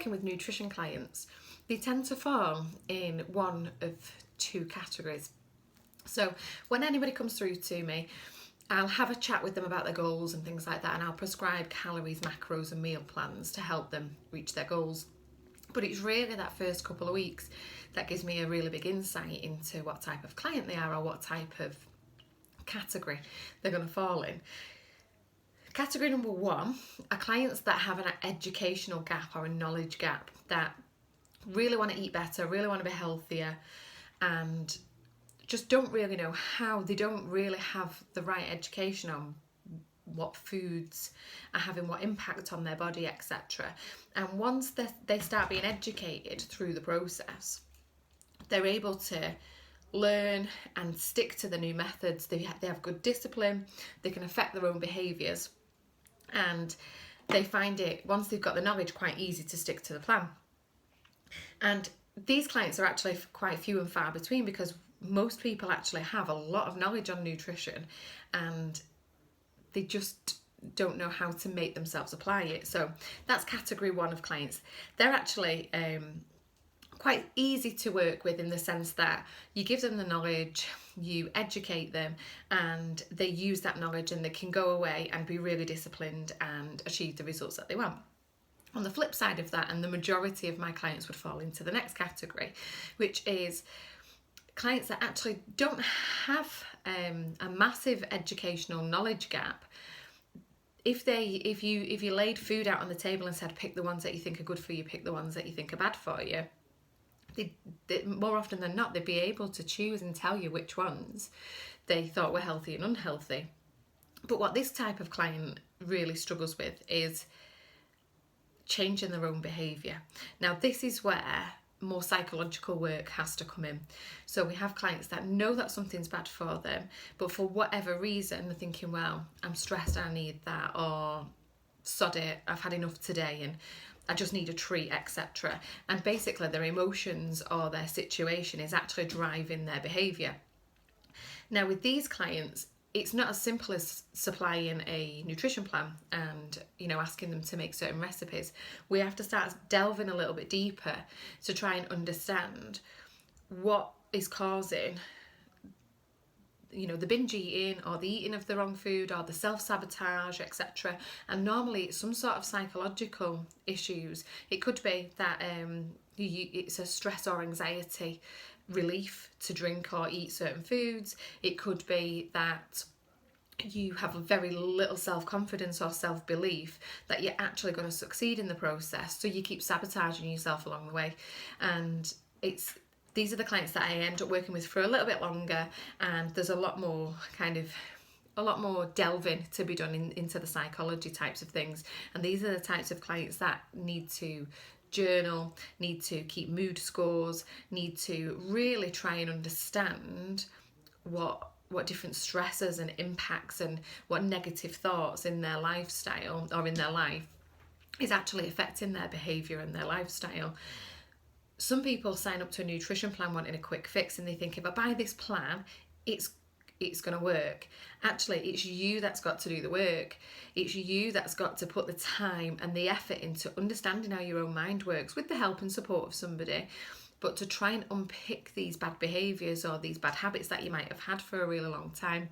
working with nutrition clients, they tend to fall in one of two categories. So when anybody comes through to me, I'll have a chat with them about their goals and things like that, and I'll prescribe calories, macros and meal plans to help them reach their goals. But it's really that first couple of weeks that gives me a really big insight into what type of client they are or what type of category they're going to fall in. Category number one are clients that have an educational gap or a knowledge gap, that really want to eat better, really want to be healthier, and just don't really know how. They don't really have the right education on what foods are having what impact on their body, etc. And once they start being educated through the process, they're able to learn and stick to the new methods. They have good discipline, they can affect their own behaviours, and they find it, once they've got the knowledge, quite easy to stick to the plan. And these clients are actually quite few and far between, because most people actually have a lot of knowledge on nutrition and they just don't know how to make themselves apply it. So that's category one of clients. They're actually quite easy to work with, in the sense that you give them the knowledge, you educate them, and they use that knowledge and they can go away and be really disciplined and achieve the results that they want. On the flip side of that, and the majority of my clients would fall into the next category, which is clients that actually don't have a massive educational knowledge gap. If you laid food out on the table and said, pick the ones that you think are good for you, pick the ones that you think are bad for you, they more often than not, they'd be able to choose and tell you which ones they thought were healthy and unhealthy. But what this type of client really struggles with is changing their own behaviour. Now, this is where more psychological work has to come in. So we have clients that know that something's bad for them, but for whatever reason they're thinking, well, I'm stressed, I need that, or sod it, I've had enough today and I just need a treat, etc. And basically their emotions or their situation is actually driving their behaviour. Now with these clients, it's not as simple as supplying a nutrition plan and, asking them to make certain recipes. We have to start delving a little bit deeper to try and understand what is causing, the binge eating or the eating of the wrong food or the self-sabotage, etc. And normally it's some sort of psychological issues. It could be that it's a stress or anxiety relief to drink or eat certain foods. It could be that you have a very little self-confidence or self-belief that you're actually going to succeed in the process, so you keep sabotaging yourself along the way. And these are the clients that I end up working with for a little bit longer, and there's a lot more delving to be done into the psychology types of things. And these are the types of clients that need to journal, need to keep mood scores, need to really try and understand what different stresses and impacts and what negative thoughts in their lifestyle or in their life is actually affecting their behaviour and their lifestyle. Some people sign up to a nutrition plan wanting a quick fix, and they think, if I buy this plan, it's going to work. Actually, it's you that's got to do the work. It's you that's got to put the time and the effort into understanding how your own mind works, with the help and support of somebody, but to try and unpick these bad behaviours or these bad habits that you might have had for a really long time.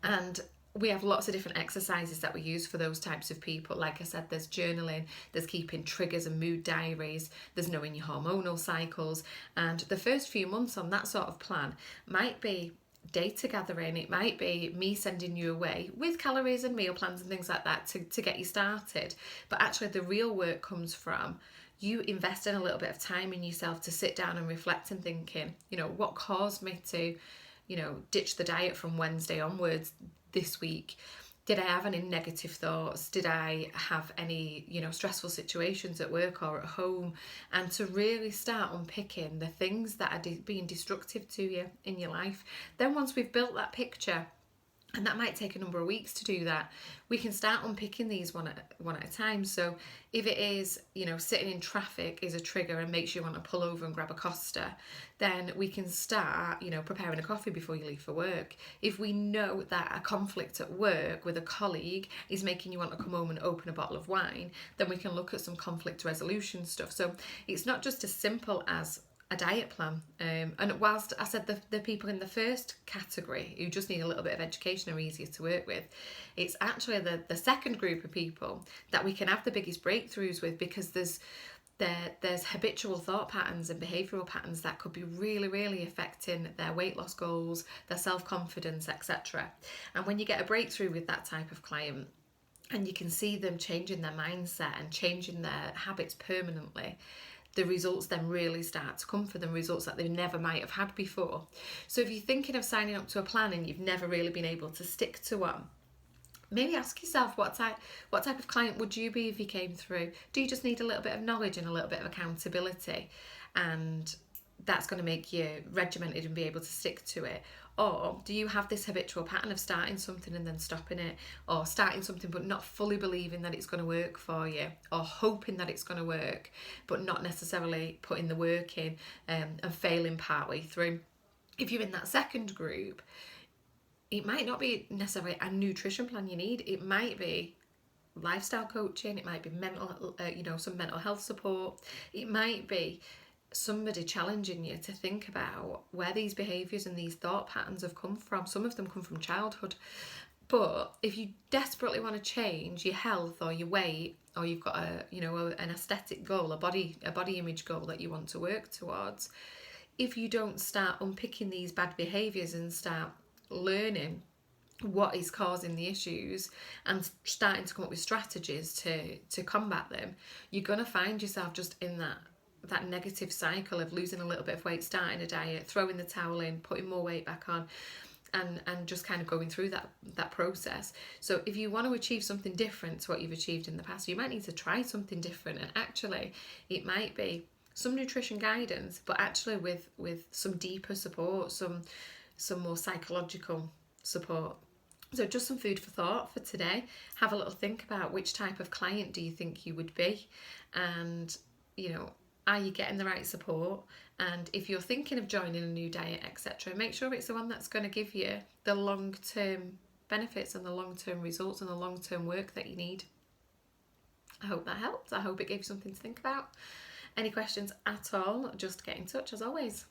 And we have lots of different exercises that we use for those types of people. Like I said, there's journaling, there's keeping triggers and mood diaries, there's knowing your hormonal cycles. And the first few months on that sort of plan might be data gathering. It might be me sending you away with calories and meal plans and things like that to get you started. But actually the real work comes from you investing a little bit of time in yourself to sit down and reflect and thinking, what caused me to, ditch the diet from Wednesday onwards this week? Did I have any negative thoughts? Did I have any, stressful situations at work or at home? And to really start unpicking the things that are being destructive to you in your life. Then once we've built that picture And that might take a number of weeks to do that. We can start unpicking these one at a time. So if it is, sitting in traffic is a trigger and makes you want to pull over and grab a Costa, then we can start, preparing a coffee before you leave for work. If we know that a conflict at work with a colleague is making you want to come home and open a bottle of wine, then we can look at some conflict resolution stuff. So it's not just as simple as a diet plan. And whilst I said the people in the first category who just need a little bit of education are easier to work with, it's actually the second group of people that we can have the biggest breakthroughs with, because there's habitual thought patterns and behavioural patterns that could be really, really affecting their weight loss goals, their self-confidence, etc. And when you get a breakthrough with that type of client, and you can see them changing their mindset and changing their habits permanently, the results then really start to come for them, results that they never might have had before. So if you're thinking of signing up to a plan and you've never really been able to stick to one, maybe ask yourself, what type of client would you be if you came through? Do you just need a little bit of knowledge and a little bit of accountability, and that's going to make you regimented and be able to stick to it? Or do you have this habitual pattern of starting something and then stopping it, or starting something but not fully believing that it's going to work for you, or hoping that it's going to work but not necessarily putting the work in, and failing partway through? If you're in that second group, it might not be necessarily a nutrition plan you need. It might be lifestyle coaching, it might be some mental health support, it might be somebody challenging you to think about where these behaviours and these thought patterns have come from. Some of them come from childhood. But if you desperately want to change your health or your weight, or you've got an aesthetic goal, a body image goal that you want to work towards, if you don't start unpicking these bad behaviours and start learning what is causing the issues and starting to come up with strategies to combat them, you're going to find yourself just in that negative cycle of losing a little bit of weight, starting a diet, throwing the towel in, putting more weight back on, and just kind of going through that process. So if you want to achieve something different to what you've achieved in the past, you might need to try something different. And actually it might be some nutrition guidance, but actually with some deeper support, some more psychological support. So just some food for thought for today. Have a little think about which type of client do you think you would be, and are you getting the right support? And if you're thinking of joining a new diet, etc., make sure it's the one that's going to give you the long-term benefits and the long-term results and the long-term work that you need. I hope that helped. I hope it gave you something to think about. Any questions at all, just get in touch as always.